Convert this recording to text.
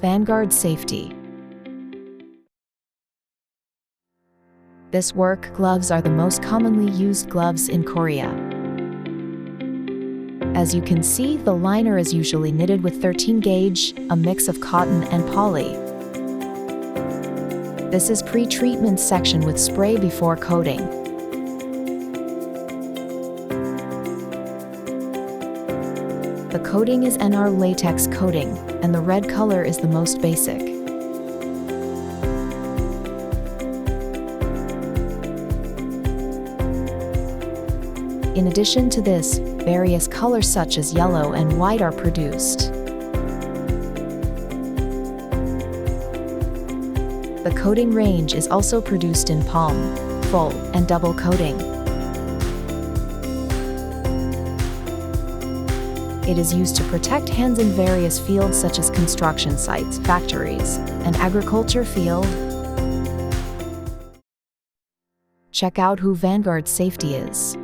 Vanguard Safety. This work gloves are the most commonly used gloves in Korea. As you can see, the liner is usually knitted with 13 gauge, a mix of cotton and poly. This is pre-treatment section with spray before coating. The coating is NR latex coating, and the red color is the most basic. In addition to this, various colors such as yellow and white are produced. The coating range is also produced in palm, full, and double coating. It is used to protect hands in various fields such as construction sites, factories, and agriculture field. Check out who Vanguard Safety is.